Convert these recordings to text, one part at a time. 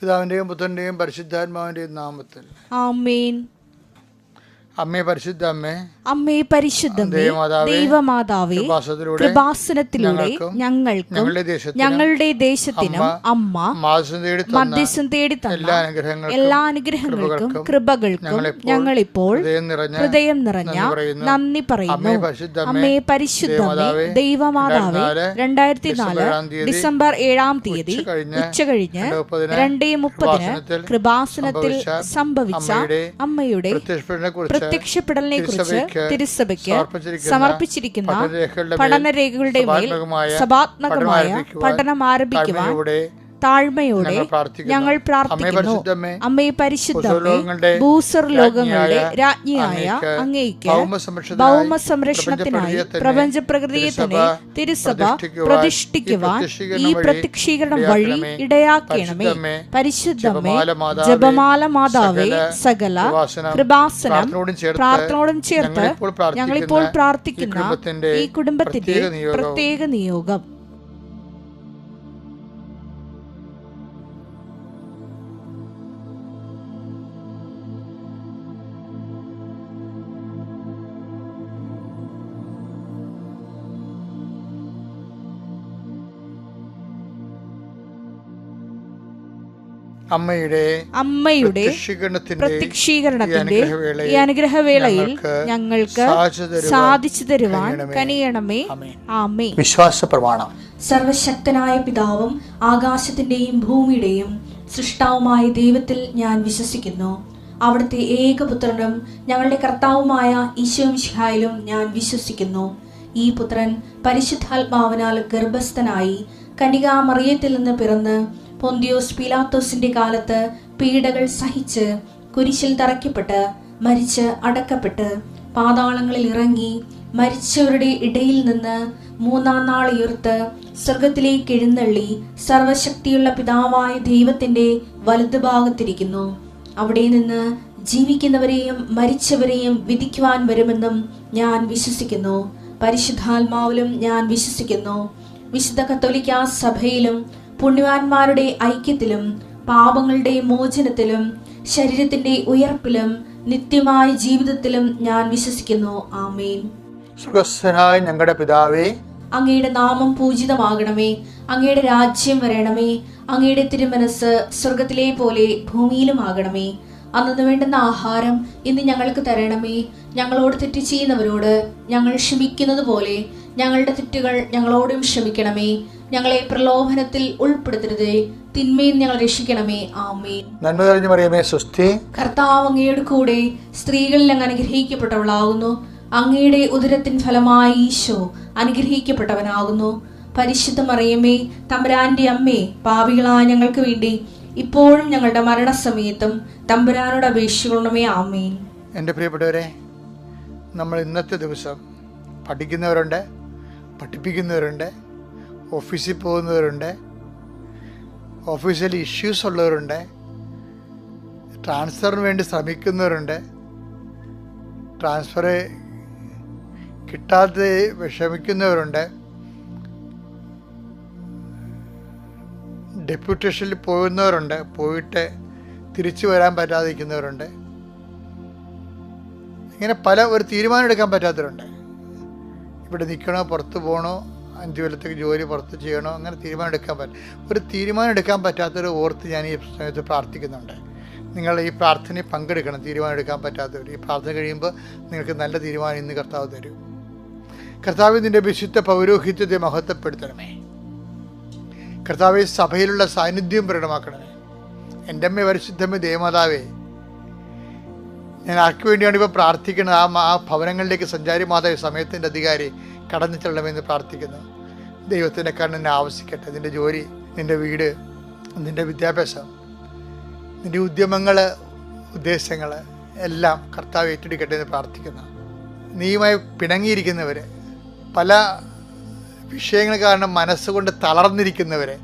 പിതാവിൻ്റെയും പുത്രൻ്റെയും പരിശുദ്ധാത്മാവിൻ്റെയും നാമത്തിൽ ആമേൻ. അമ്മേ പരിശുദ്ധ അമ്മേ, അമ്മേ പരിശുദ്ധമേ, ദൈവമാതാവേ, കൃപാസനത്തിലൂടെ ഞങ്ങൾക്കും ഞങ്ങളുടെ ദേശത്തിനും അമ്മ മധ്യസ്ഥം തേടി തന്ന എല്ലാ അനുഗ്രഹങ്ങൾക്കും കൃപകൾക്കും ഞങ്ങളിപ്പോൾ ഹൃദയം നിറഞ്ഞ നന്ദി പറയുന്നു. അമ്മേ പരിശുദ്ധമേ, ദൈവമാതാവേ, 2004 ഡിസംബർ 7-ാം തീയതി ഉച്ചകഴിഞ്ഞ് 2:30 കൃപാസനത്തിൽ സംഭവിച്ച അമ്മയുടെ പ്രത്യക്ഷപ്പെടലിനെ കുറിച്ച് തിരുസഭയ്ക്ക് സമർപ്പിച്ചിരിക്കുന്ന പഠനരേഖകളുടെ മേൽ സഭാത്മകമായ പഠനം ആരംഭിക്കുവാൻ താഴ്മയോടെ ഞങ്ങൾ പ്രാർത്ഥിക്കുന്നു. അമ്മേ പരിശുദ്ധമേ, ഭൂസർ ലോകങ്ങളുടെ രാജ്ഞിയായ അങ്ങേയ്ക്ക് ഭൗമ സംരക്ഷണത്തിനായി പ്രപഞ്ച പ്രകൃതിയെ തന്നെ തിരുസഭ പ്രതിഷ്ഠിക്കുവാൻ ഈ പ്രത്യക്ഷീകരണം വഴി ഇടയാക്കണമേ. പരിശുദ്ധമേ, ജപമാല മാതാവേ, സകല കൃപാസനം പ്രാർത്ഥനയോടും ചേർത്ത് ഞങ്ങളിപ്പോൾ പ്രാർത്ഥിക്കുന്ന ഈ കുടുംബത്തിന്റെ പ്രത്യേക നിയോഗം. അമ്മയുടെ പ്രത്യക്ഷീകരണത്തിന്റെ ഈ അനുഗ്രഹവേളയിൽ ഞങ്ങൾക്ക് സാധിച്ചു തരുവാൻ കനിയണമേ. ആമേൻ. വിശ്വാസ പ്രമാണം. സർവശക്തനായ പിതാവും ആകാശത്തിന്റെയും ഭൂമിയുടെയും സൃഷ്ടാവുമായ ദൈവത്തിൽ ഞാൻ വിശ്വസിക്കുന്നു. അവിടുത്തെ ഏകപുത്രനും ഞങ്ങളുടെ കർത്താവുമായ ഈശോ മിശിഹായിലും ഞാൻ വിശ്വസിക്കുന്നു. ഈ പുത്രൻ പരിശുദ്ധാത്മാവിനാൽ ഗർഭസ്ഥനായി കന്യകാമറിയത്തിൽ നിന്ന് പിറന്ന് പൊന്തിയോസ് പീലാത്തോസിന്റെ കാലത്ത് പീഡകൾ സഹിച്ച് കുരിശിൽ തറയ്ക്കപ്പെട്ട് മരിച്ച് അടക്കപ്പെട്ട് പാതാളങ്ങളിൽ ഇറങ്ങി മരിച്ചവരുടെ ഇടയിൽ നിന്ന് 3-ാം നാൾ ഉയർത്ത് സ്വർഗത്തിലേക്ക് എഴുന്നള്ളി സർവശക്തിയുള്ള പിതാവായ ദൈവത്തിന്റെ വലതുഭാഗത്തിരിക്കുന്നു. അവിടെ നിന്ന് ജീവിക്കുന്നവരെയും മരിച്ചവരെയും വിധിക്കുവാൻ വരുമെന്നും ഞാൻ വിശ്വസിക്കുന്നു. പരിശുദ്ധാത്മാവിലും ഞാൻ വിശ്വസിക്കുന്നു. വിശുദ്ധ കത്തോലിക്കാ സഭയിലും പുണ്യവാന്മാരുടെ ഐക്യത്തിലും പാപങ്ങളുടെ മോചനത്തിലും ശരീരത്തിന്റെ ഉയർപ്പിലും നിത്യമായ ജീവിതത്തിലും ഞാൻ വിശ്വസിക്കുന്നു. ആമേൻ. സ്വർഗ്ഗസ്ഥനായ ഞങ്ങളുടെ പിതാവേ, അങ്ങയുടെ നാമം പൂജിതമാകണമേ. അങ്ങയുടെ രാജ്യം വരണമേ. അങ്ങയുടെ തിരുമനസ് സ്വർഗത്തിലെ പോലെ ഭൂമിയിലും ആകണമേ. അന്നു വേണ്ടുന്ന ആഹാരം ഇന്ന് ഞങ്ങൾക്ക് തരണമേ. ഞങ്ങളോട് തെറ്റ് ചെയ്യുന്നവരോട് ഞങ്ങൾ ക്ഷമിക്കുന്നത് പോലെ ഞങ്ങളുടെ തെറ്റുകൾ ഞങ്ങളോടും ക്ഷമിക്കണമേ. ഞങ്ങളെ പ്രലോഭനത്തിൽ ഉൾപ്പെടുത്തരുതേ, തിന്മയിൽ ഞങ്ങൾ രക്ഷിക്കണമേ. ആമേൻ. നന്മ നിറഞ്ഞ മറിയമേ, സ്വസ്തി. കർത്താവ് അങ്ങയുടെ കൂടെ സ്ത്രീകളിൽ അങ്ങ് അനുഗ്രഹിക്കപ്പെട്ടവളാകുന്നു. അങ്ങയുടെ ഉദരത്തിൻ ഫലമായി ഈശോ അനുഗ്രഹിക്കപ്പെട്ടവനാകുന്നു. പരിശുദ്ധ മറിയമേ, തമ്പുരാന്റെ അമ്മേ, പാപികളായ ഞങ്ങൾക്ക് വേണ്ടി ഇപ്പോഴും ഞങ്ങളുടെ മരണസമയത്തും തമ്പുരാനോട് അപേക്ഷിക്കണമേ. ആമേൻ. എൻ്റെ പ്രിയപ്പെട്ടവരെ, നമ്മൾ ഇന്നത്തെ ദിവസം പഠിക്കുന്നവരുണ്ട്, പഠിപ്പിക്കുന്നവരുണ്ട്, ഓഫീസിൽ പോകുന്നവരുണ്ട്, ഓഫീസിൽ ഇഷ്യൂസ് ഉള്ളവരുണ്ട്, ട്രാൻസ്ഫറിന് വേണ്ടി ശ്രമിക്കുന്നവരുണ്ട്, ട്രാൻസ്ഫർ കിട്ടാതെ വിഷമിക്കുന്നവരുണ്ട്, ഡെപ്യൂട്ടേഷനിൽ പോകുന്നവരുണ്ട്, പോയിട്ട് തിരിച്ചു വരാൻ പറ്റാതിരിക്കുന്നവരുണ്ട്. ഇങ്ങനെ ഒരു തീരുമാനം എടുക്കാൻ പറ്റാത്തവരുണ്ട്. ഇവിടെ നിൽക്കണോ, പുറത്ത് പോകണോ, 5 കൊല്ലത്തേക്ക് ജോലി പുറത്ത് ചെയ്യണോ, അങ്ങനെ ഒരു തീരുമാനം എടുക്കാൻ പറ്റാത്തവർ ഓർത്ത് ഞാൻ ഈ സമയത്ത് പ്രാർത്ഥിക്കുന്നുണ്ട്. നിങ്ങൾ ഈ പ്രാർത്ഥനയിൽ പങ്കെടുക്കണം. തീരുമാനം എടുക്കാൻ പറ്റാത്തവർ ഈ പ്രാർത്ഥന കഴിയുമ്പോൾ നിങ്ങൾക്ക് നല്ല തീരുമാനം ഇന്ന് കർത്താവ് തരും. കർത്താവ് നിൻ്റെ വിശുദ്ധ പൗരോഹിത്യത്തെ മഹത്വപ്പെടുത്തണമേ. കർത്താവ് സഭയിലുള്ള സാന്നിധ്യം പ്രകടമാക്കണമേ. എൻ്റെ അമ്മ പരിശുദ്ധമ്മ ദേവമാതാവേ, ഞാൻ ആർക്ക് വേണ്ടിയാണ് ഇപ്പോൾ പ്രാർത്ഥിക്കുന്നത്? ആ ഭവനങ്ങളിലേക്ക് സഞ്ചാരി മാതാവ് സമയത്തിൻ്റെ അധികാരി കടന്നു ചെല്ലണമെന്ന് പ്രാർത്ഥിക്കുന്നു. ദൈവത്തിൻ്റെ കണ്ണിനെ ആവശ്യിക്കട്ടെ. നിൻ്റെ ജോലി, നിൻ്റെ വീട്, നിൻ്റെ വിദ്യാഭ്യാസം, നിൻ്റെ ഉദ്യമങ്ങൾ, ഉദ്ദേശങ്ങൾ എല്ലാം കർത്താവ് ഏറ്റെടുക്കട്ടെ എന്ന് പ്രാർത്ഥിക്കുന്നു. നീയുമായി പിണങ്ങിയിരിക്കുന്നവർ, പല വിഷയങ്ങൾ കാരണം മനസ്സുകൊണ്ട് തളർന്നിരിക്കുന്നവരെ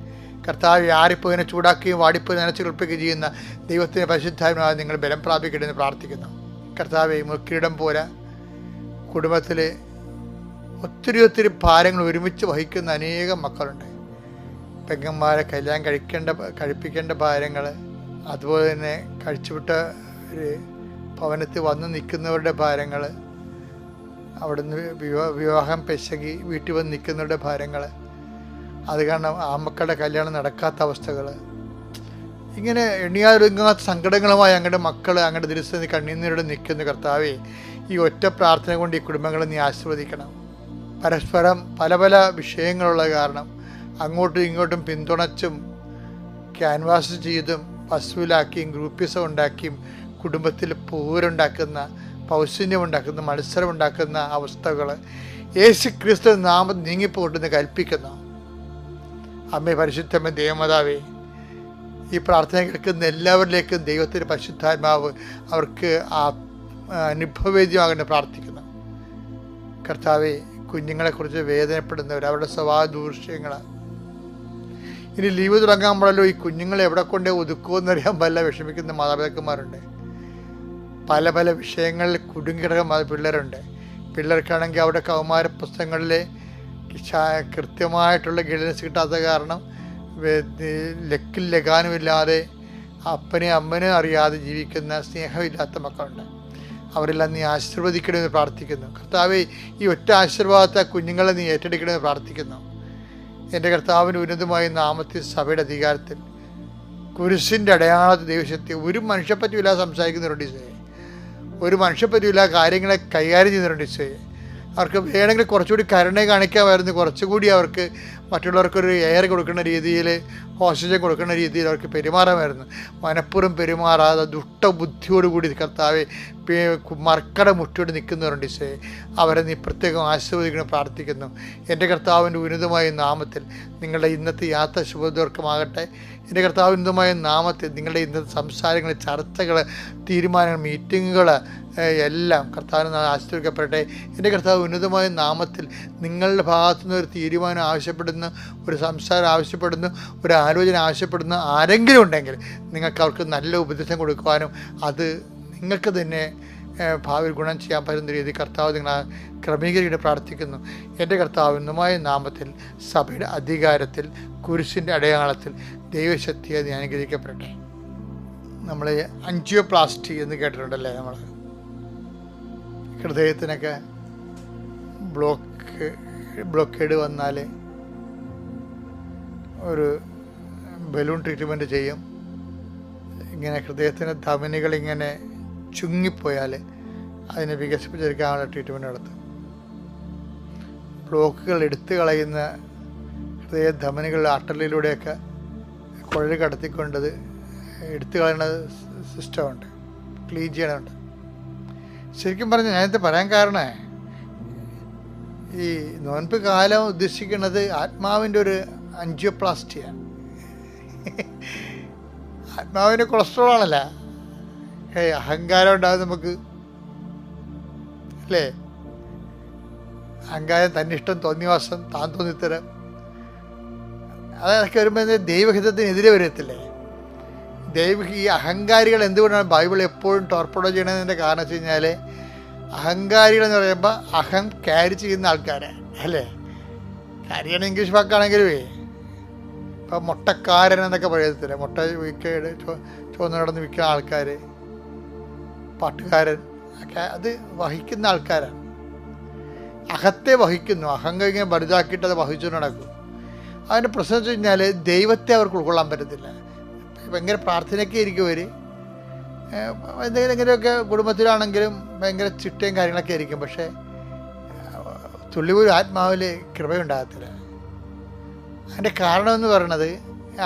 കർത്താവ് ആരിപ്പോയിനെ ചൂടാക്കുകയും വാടിപ്പോയി നനച്ച് കുളിപ്പിക്കുകയും ചെയ്യുന്ന ദൈവത്തിൻ്റെ പരിശുദ്ധാത്മാവ് നിങ്ങൾ ബലം പ്രാപിക്കട്ടെ എന്ന് പ്രാർത്ഥിക്കുന്നു. കർത്താവെ, മുക്കിടം പോലെ കുടുംബത്തിൽ ഒത്തിരി ഭാരങ്ങൾ ഒരുമിച്ച് വഹിക്കുന്ന അനേകം മക്കളുണ്ട്. പെങ്ങന്മാരെ കഴിപ്പിക്കേണ്ട ഭാരങ്ങൾ, അതുപോലെ തന്നെ കഴിച്ചുവിട്ട ഒരു ഭവനത്തിൽ വന്ന് നിൽക്കുന്നവരുടെ ഭാരങ്ങൾ, അവിടുന്ന് വിവാഹം പെശകി വീട്ടിൽ വന്ന് നിൽക്കുന്നവരുടെ ഭാരങ്ങൾ, അത് കാരണം ആ മക്കളുടെ കല്യാണം നടക്കാത്ത അവസ്ഥകൾ, ഇങ്ങനെ എണ്ണിയാലൊടുങ്ങാത്ത സങ്കടങ്ങളുമായി അങ്ങയുടെ മക്കൾ അങ്ങയുടെ ദിവസം കണ്ണീരോടെ നിൽക്കുന്ന കർത്താവേ, ഈ ഒറ്റ പ്രാർത്ഥന കൊണ്ട് ഈ കുടുംബങ്ങളെ നീ ആശീർവദിക്കണം. പരസ്പരം പല പല വിഷയങ്ങളുള്ള കാരണം അങ്ങോട്ടും ഇങ്ങോട്ടും പിന്തുണച്ചും ക്യാൻവാസ് ചെയ്തും വസൂലാക്കിയും ഗ്രൂപ്പിസം ഉണ്ടാക്കിയും കുടുംബത്തിൽ പോരുണ്ടാക്കുന്ന, പൗശന്യമുണ്ടാക്കുന്ന, മത്സരമുണ്ടാക്കുന്ന അവസ്ഥകൾ യേശു ക്രിസ്തു നാമം നീങ്ങിപ്പോട്ടെന്ന് കൽപ്പിക്കുന്നു. അമ്മേ പരിശുദ്ധമ്മ ദേവമാതാവേ, ഈ പ്രാർത്ഥന കേൾക്കുന്ന എല്ലാവരിലേക്കും ദൈവത്തിൻ്റെ പരിശുദ്ധാത്മാവ് അവർക്ക് അനുഭവവേദ്യമാകേണ്ട പ്രാർത്ഥിക്കുന്നു. കർത്താവെ, കുഞ്ഞുങ്ങളെക്കുറിച്ച് വേദനപ്പെടുന്നവർ, അവരുടെ സ്വഭാവ ദൂഷ്യങ്ങൾ, ഇനി ലീവ് തുടങ്ങാമ്പോഴല്ലോ ഈ കുഞ്ഞുങ്ങളെ എവിടെ കൊണ്ടേ ഒതുക്കുമെന്നറിയാൻ പല വിഷമിക്കുന്ന മാതാപിതാക്കന്മാരുണ്ട്. പല പല വിഷയങ്ങളിൽ കുടുങ്ങിക്കിടക്കുന്ന പിള്ളേരുണ്ട്. പിള്ളേർക്കാണെങ്കിൽ അവിടെ കൗമാര പുസ്തകങ്ങളിലെ കൃത്യമായിട്ടുള്ള ഗൈഡൻസ് കിട്ടാത്ത കാരണം ലക്കിൽ ലഗാനുമില്ലാതെ അപ്പനെയും അമ്മനെയും അറിയാതെ ജീവിക്കുന്ന സ്നേഹമില്ലാത്ത മക്കളുണ്ട്. അവരെല്ലാം നീ ആശീർവദിക്കണമെന്ന് പ്രാർത്ഥിക്കുന്നു. കർത്താവേ, ഈ ഒറ്റ ആശീർവാദത്തെ കുഞ്ഞുങ്ങളെ നീ ഏറ്റെടുക്കണമെന്ന് പ്രാർത്ഥിക്കുന്നു. എൻ്റെ കർത്താവിൻ്റെ ഉന്നതമായ നാമത്തിൽ സഭയുടെ അധികാരത്തിൽ കുരിശിൻ്റെ അടയാളത്തിൽ ദൈവശക്തി ഒരു മനുഷ്യപ്പറ്റിയില്ല സംസാരിക്കുന്നവരുണ്ട് ഈശോയെ. ഒരു മനുഷ്യപ്പറ്റിയില്ല കാര്യങ്ങളെ കൈകാര്യം ചെയ്യുന്നവരുണ്ട് ഈശോയെ. അവർക്ക് വേണമെങ്കിൽ കുറച്ചുകൂടി കരുണ കാണിക്കാമായിരുന്നു, കുറച്ചുകൂടി അവർക്ക് മറ്റുള്ളവർക്കൊരു എയർ കൊടുക്കുന്ന രീതിയിൽ, ഓക്സിജൻ കൊടുക്കുന്ന രീതിയിൽ അവർക്ക് പെരുമാറാമായിരുന്നു. മനഃപൂർവ്വം പെരുമാറാതെ ദുഷ്ടബുദ്ധിയോടുകൂടി കർത്താവെ മർക്കട മുറ്റോട് നിൽക്കുന്നവരുണ്ട് ഈശോയെ. അവരെ നീ പ്രത്യേകം ആശീർവദിക്കണം പ്രാർത്ഥിക്കുന്നു. എൻ്റെ കർത്താവിൻ്റെ ഉന്നതമായ നാമത്തിൽ നിങ്ങളുടെ ഇന്നത്തെ യാത്ര ശുഭദോർക്കമാകട്ടെ. എൻ്റെ കർത്താവിൻ്റെ ഉന്നതമായ നാമത്തിൽ നിങ്ങളുടെ ഇന്നത്തെ സംസാരങ്ങൾ, ചർച്ചകൾ, തീരുമാനങ്ങൾ, മീറ്റിങ്ങുകൾ എല്ലാം കർത്താവിന് ആശീർവദിക്കപ്പെടട്ടെ. എൻ്റെ കർത്താവ് ഉന്നതമായ നാമത്തിൽ നിങ്ങളുടെ ഭാഗത്തുനിന്ന് ഒരു തീരുമാനം ആവശ്യപ്പെടുന്ന, ഒരു സംസാരം ആവശ്യപ്പെടുന്നു, ഒരു ആലോചന ആവശ്യപ്പെടുന്ന ആരെങ്കിലും ഉണ്ടെങ്കിൽ നിങ്ങൾക്ക് അവർക്ക് നല്ല ഉപദേശം കൊടുക്കുവാനും അത് നിങ്ങൾക്ക് തന്നെ ഭാവിയിൽ ഗുണം ചെയ്യാൻ പറ്റുന്ന രീതിയിൽ കർത്താവ് നിങ്ങളെ ക്രമീകരിക്കാൻ പ്രാർത്ഥിക്കുന്നു. എൻ്റെ കർത്താവിനുമായ നാമത്തിൽ സഭയുടെ അധികാരത്തിൽ കുരിശിൻ്റെ അടയാളത്തിൽ ദൈവശക്തിയെ നീ അനുഗ്രഹിക്കപ്പെടട്ടെ. നമ്മൾ ആൻജിയോപ്ലാസ്റ്റി എന്ന് കേട്ടിട്ടുണ്ടല്ലേ? നമ്മൾ ഹൃദയത്തിനൊക്കെ ബ്ലോക്കേഡ് വന്നാൽ ഒരു ബലൂൺ ട്രീറ്റ്മെൻറ്റ് ചെയ്യും. ഇങ്ങനെ ഹൃദയത്തിൻ്റെ ധമനികളിങ്ങനെ ചുങ്ങിപ്പോയാൽ അതിനെ വികസിപ്പിച്ചെടുക്കാനുള്ള ട്രീറ്റ്മെൻറ്റ് നടത്തും. ബ്ലോക്കുകൾ എടുത്തു കളയുന്ന ഹൃദയ ധമനികളുടെ ആർട്ടറിയിലൂടെയൊക്കെ കുഴൽ കടത്തിക്കൊണ്ടത് എടുത്തു കളയുന്ന സിസ്റ്റമുണ്ട്, ക്ലീൻ ചെയ്യണമുണ്ട്. ശരിക്കും പറഞ്ഞാൽ ഞാനിത് പറയാൻ കാരണമേ, ഈ നോൻപ് കാലം ഉദ്ദേശിക്കുന്നത് ആത്മാവിൻ്റെ ഒരു ആൻജിയോപ്ലാസ്റ്റിയാണ്. ആത്മാവിൻ്റെ കൊളസ്ട്രോൾ ആണല്ല, അഹങ്കാരം ഉണ്ടാകും നമുക്ക്, അല്ലേ? അഹങ്കാരം, തന്നിഷ്ടം, തോന്നിവാസം, താൻ തോന്നിത്തരം, അതൊക്കെ വരുമ്പോൾ ദൈവഹിതത്തിനെതിരെ വരത്തില്ലേ? ഈ അഹങ്കാരികൾ എന്തുകൊണ്ടാണ് ബൈബിൾ എപ്പോഴും ടോർപ്പഡോ ചെയ്യണതിൻ്റെ കാരണം വെച്ച് കഴിഞ്ഞാൽ, അഹങ്കാരികളെന്ന് പറയുമ്പോൾ അഹം ക്യാരി ചെയ്യുന്ന ആൾക്കാരാണ്, അല്ലേ? ക്യാരിയാണ് ഇംഗ്ലീഷ് വാക്കാണെങ്കിലും ഇപ്പം മുട്ടക്കാരൻ എന്നൊക്കെ പറയത്തില്ല, മുട്ട ചുവന്ന് നടന്ന് വിൽക്കുന്ന ആൾക്കാർ, പാട്ടുകാരൻ ഒക്കെ അത് വഹിക്കുന്ന ആൾക്കാരാണ്. അഹത്തെ വഹിക്കുന്നു, അഹങ്കാരം വലുതാക്കിയിട്ട് അത് വഹിച്ചു നടക്കും. അതിൻ്റെ പ്രശ്നം വെച്ച് കഴിഞ്ഞാൽ ദൈവത്തെ അവർക്ക് ഉൾക്കൊള്ളാൻ പറ്റത്തില്ല. ഭയങ്കര പ്രാർത്ഥനയൊക്കെ ആയിരിക്കും അവർ, എന്തെങ്കിലുമൊക്കെ കുടുംബത്തിലാണെങ്കിലും ഭയങ്കര ചിട്ടയും കാര്യങ്ങളൊക്കെ ആയിരിക്കും. പക്ഷേ തുള്ളിപോലും ആത്മാവിൽ കൃപയുണ്ടാകത്തില്ല. അതിൻ്റെ കാരണമെന്ന് പറയുന്നത്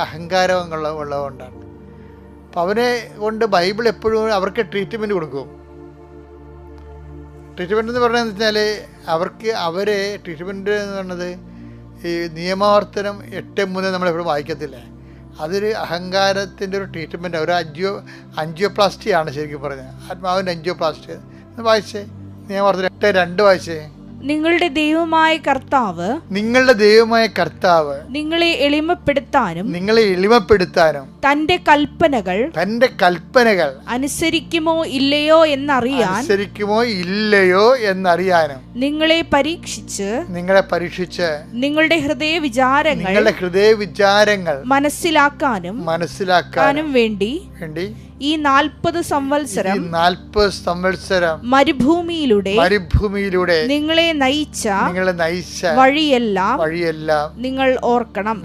അഹങ്കാരമുള്ളതുകൊണ്ടാണ്. അപ്പം അവനെ കൊണ്ട് ബൈബിൾ എപ്പോഴും അവർക്ക് ട്രീറ്റ്മെൻറ്റ് കൊടുക്കും. ട്രീറ്റ്മെൻറ്റ് എന്ന് പറയുന്നത് വെച്ചാൽ അവരെ ട്രീറ്റ്മെൻറ്റ് എന്ന് പറയുന്നത് ഈ നിയമാവർത്തനം 8:3 നമ്മളെപ്പോഴും വായിക്കത്തില്ല. അതൊരു അഹങ്കാരത്തിൻ്റെ ഒരു ട്രീറ്റ്മെൻറ്റ്, ഒരു ആൻജിയോപ്ലാസ്റ്റിയാണ് ശരിക്കും പറഞ്ഞത്. ആത്മാവിൻ്റെ ആൻജിയോപ്ലാസ്റ്റി എന്ന് വായിച്ചേ, നിയമാവർത്തനം 8:2 വായിച്ചേ. നിങ്ങളുടെ ദൈവമായ കർത്താവ് നിങ്ങളെ എളിമപ്പെടുത്താനും തന്റെ കൽപ്പനകൾ അനുസരിക്കുമോ ഇല്ലയോ എന്നറിയാനും നിങ്ങളെ പരീക്ഷിച്ച് നിങ്ങളുടെ ഹൃദയ വിചാരങ്ങൾ മനസ്സിലാക്കാനും വേണ്ടി ഈ 40 സംവത്സരം മരുഭൂമിയിലൂടെ നിങ്ങളെ നയിച്ച വഴിയെല്ലാം നിങ്ങൾ ഓർക്കണം.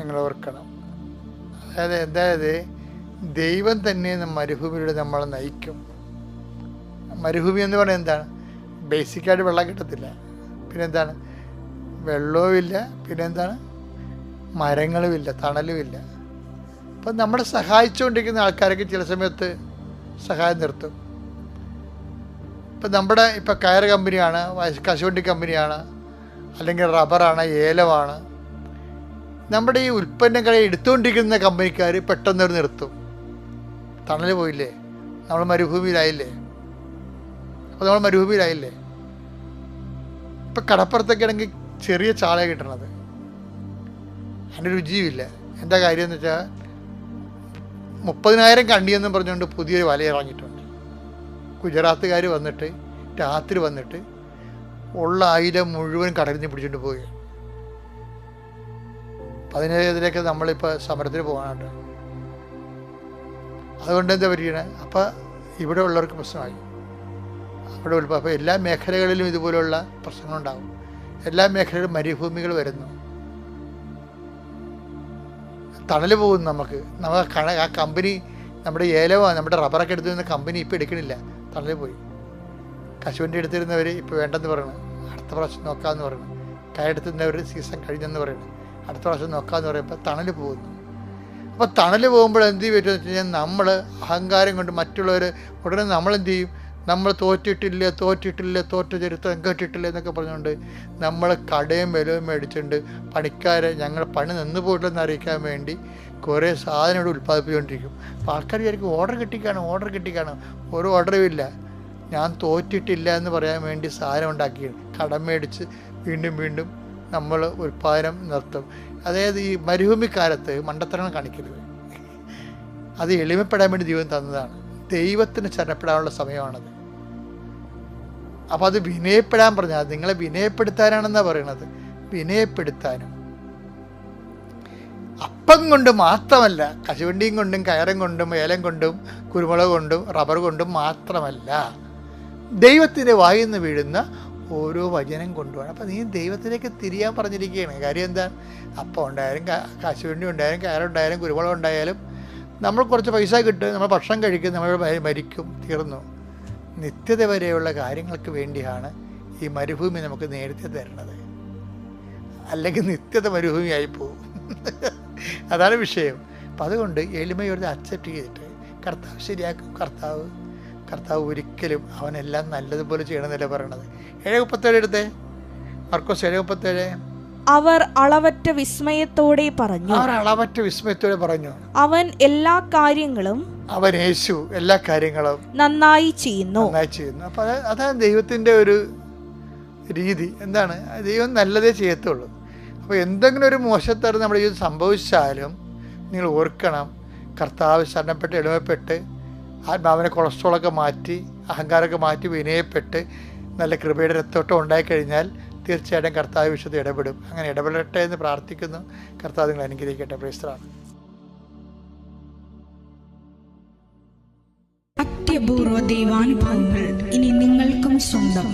അതായത് ദൈവം തന്നെ മരുഭൂമിയിലൂടെ നമ്മളെ നയിക്കും. മരുഭൂമി എന്ന് പറയുന്നത് എന്താണ്? ബേസിക്കായിട്ട് വെള്ളം കിട്ടത്തില്ല, പിന്നെന്താണ്? വെള്ളവും ഇല്ല, പിന്നെന്താണ്? മരങ്ങളുമില്ല, തണലുമില്ല. അപ്പം നമ്മളെ സഹായിച്ചുകൊണ്ടിരിക്കുന്ന ആൾക്കാരൊക്കെ ചില സമയത്ത് സഹായം നിർത്തും. ഇപ്പം കയർ കമ്പനിയാണ്, കശുവണ്ടി കമ്പനിയാണ്, അല്ലെങ്കിൽ റബ്ബറാണ്, ഏലമാണ്. നമ്മുടെ ഈ ഉൽപ്പന്നങ്ങളെ എടുത്തുകൊണ്ടിരിക്കുന്ന കമ്പനിക്കാർ പെട്ടെന്ന് നിർത്തും. തണൽ പോയില്ലേ, നമ്മൾ മരുഭൂമിയിലായില്ലേ. ഇപ്പം കടപ്പുറത്തൊക്കെ ആണെങ്കിൽ ചെറിയ ചാള കിട്ടണത്, അതിൻ്റെ രുചിയുമില്ല. എന്താ കാര്യം എന്ന് വെച്ചാൽ 30,000 കണ്ടിയെന്നും പറഞ്ഞുകൊണ്ട് പുതിയൊരു വല ഇറങ്ങിയിട്ടുണ്ട്. ഗുജറാത്തുകാർ വന്നിട്ട് രാത്രി വന്നിട്ട് ഉള്ള ആയിരം മുഴുവൻ കടലിൽ നിന്ന് പിടിച്ചിട്ട് പോയി. അതിനെതിരെയൊക്കെ നമ്മളിപ്പോൾ സമരത്തിന് പോകാനുണ്ട്. അതുകൊണ്ട് എന്താ പറ്റിയത്? അപ്പം ഇവിടെ ഉള്ളവർക്ക് പ്രശ്നമായി. അപ്പോൾ എല്ലാ മേഖലകളിലും ഇതുപോലുള്ള പ്രശ്നങ്ങളുണ്ടാകും. എല്ലാ മേഖലയിലും മരുഭൂമികൾ വരുന്നു, തണൽ പോകുന്നു. നമുക്ക് ആ കമ്പനി, നമ്മുടെ ഏലമാണ്, നമ്മുടെ റബ്ബറൊക്കെ എടുത്തിരുന്ന കമ്പനി ഇപ്പോൾ എടുക്കണില്ല, തണൽ പോയി. കശുവണ്ടി എടുത്തിരുന്നവർ ഇപ്പോൾ വേണ്ടെന്ന് പറയണം, അടുത്ത പ്രാവശ്യം നോക്കാമെന്ന് പറയണം. കയറെടുത്തിരുന്നവർ സീസൺ കഴിഞ്ഞെന്ന് പറയണം, അടുത്ത പ്രാവശ്യം നോക്കാമെന്ന് പറയുമ്പോൾ തണൽ പോകുന്നു. അപ്പോൾ തണൽ പോകുമ്പോൾ എന്ത് പറ്റുമെന്ന് വെച്ച് കഴിഞ്ഞാൽ നമ്മൾ അഹങ്കാരം കൊണ്ട് മറ്റുള്ളവർ ഉടനെ നമ്മളെന്ത് ചെയ്യും? നമ്മൾ തോറ്റ ചരിത്രം കേട്ടിട്ടില്ല എന്നൊക്കെ പറഞ്ഞുകൊണ്ട് നമ്മൾ കടയും വിലയും മേടിച്ചുകൊണ്ട് പണിക്കാരെ ഞങ്ങൾ പണി നിന്ന് പോയിട്ടെന്ന് അറിയിക്കാൻ വേണ്ടി കുറേ സാധനം ഇവിടെ ഉൽപ്പാദിപ്പിച്ചുകൊണ്ടിരിക്കും. അപ്പോൾ ആൾക്കാർ വിചാരിക്കും ഓർഡർ കിട്ടിക്കാണോ. ഒരു ഓർഡറും ഇല്ല. ഞാൻ തോറ്റിട്ടില്ല എന്ന് പറയാൻ വേണ്ടി സാധനം ഉണ്ടാക്കി കടം മേടിച്ച് വീണ്ടും നമ്മൾ ഉൽപ്പാദനം നിർത്തും. അതായത് ഈ മരുഭൂമിക്കാലത്ത് മണ്ടത്തരം കാണിക്കരുത്. അത് എളിമപ്പെടാൻ വേണ്ടി ദൈവം തന്നതാണ്. ദൈവത്തിന് ശരണപ്പെടാനുള്ള സമയമാണത്. അപ്പോൾ അത് വിനയപ്പെടാൻ പറഞ്ഞാൽ നിങ്ങളെ വിനയപ്പെടുത്താനാണെന്നാണ് പറയണത്. വിനയപ്പെടുത്താനും അപ്പം കൊണ്ട് മാത്രമല്ല, കശുവണ്ടിയും കൊണ്ടും കയറും കൊണ്ടും ഏലം കൊണ്ടും കുരുമുളക് കൊണ്ടും റബ്ബർ കൊണ്ടും മാത്രമല്ല, ദൈവത്തിൻ്റെ വായിൽ നിന്ന് വീഴുന്ന ഓരോ വചനം കൊണ്ടുപോകണം. അപ്പം നീ ദൈവത്തിലേക്ക് തിരിയാൻ പറഞ്ഞിരിക്കുകയാണ്. കാര്യം എന്താ? അപ്പം ഉണ്ടായാലും കശുവണ്ടി ഉണ്ടായാലും കയറുണ്ടായാലും കുരുമുളക് ഉണ്ടായാലും നമ്മൾ കുറച്ച് പൈസ കിട്ടും, നമ്മൾ ഭക്ഷണം കഴിക്കും, നമ്മൾ മരിക്കും, തീർന്നു. നിത്യത വരെയുള്ള കാര്യങ്ങൾക്ക് വേണ്ടിയാണ് ഈ മരുഭൂമി നമുക്ക് നേരത്തെ തരുന്നത്. അല്ലെങ്കിൽ നിത്യത മരുഭൂമിയായി പോകും. അതാണ് വിഷയം. അപ്പം അതുകൊണ്ട് എളിമയോട് അക്സെപ്റ്റ് ചെയ്തിട്ട് കർത്താവ് ശരിയാക്കും. കർത്താവ് ഒരിക്കലും അവനെല്ലാം നല്ലതുപോലെ ചെയ്യണമെന്നല്ല പറയണത്. 7:37 എടുത്തേ, മർക്കോസ് 7:37. അവർ അളവറ്റ വിസ്മയത്തോടെ പറഞ്ഞു, അവൻ എല്ലാ കാര്യങ്ങളും യേശു എല്ലാ കാര്യങ്ങളും നന്നായി ചെയ്യുന്നു. അപ്പൊ അതാണ് ദൈവത്തിന്റെ ഒരു രീതി. എന്താണ്? ദൈവം നല്ലതേ ചെയ്യത്തുള്ളൂ. അപ്പോൾ എന്തെങ്കിലും ഒരു മോശത്തരം നമ്മുടെ ജീവിതം സംഭവിച്ചാലും നിങ്ങൾ ഓർക്കണം, കർത്താവ് ശരണപ്പെട്ട് എളിമപ്പെട്ട് ആത്മാവിനെ കൊളസ്ട്രോളൊക്കെ മാറ്റി അഹങ്കാരമൊക്കെ മാറ്റി വിനയപ്പെട്ട് നല്ല കൃപയുടെ രക്തോട്ടം ഉണ്ടായിക്കഴിഞ്ഞാൽ തീർച്ചയായിട്ടും കർത്താവ് വിശുദ്ധ ഇടപെടും. അങ്ങനെ ഇടപെടട്ടെ എന്ന് പ്രാർത്ഥിക്കുന്നു. കർത്താവ് നിങ്ങൾ അനുഗ്രഹിക്കട്ടെ. Praise the Lord. അത്യപൂർവ ദൈവാനുഭവങ്ങൾ ഇനി നിങ്ങൾക്കും സ്വന്തം.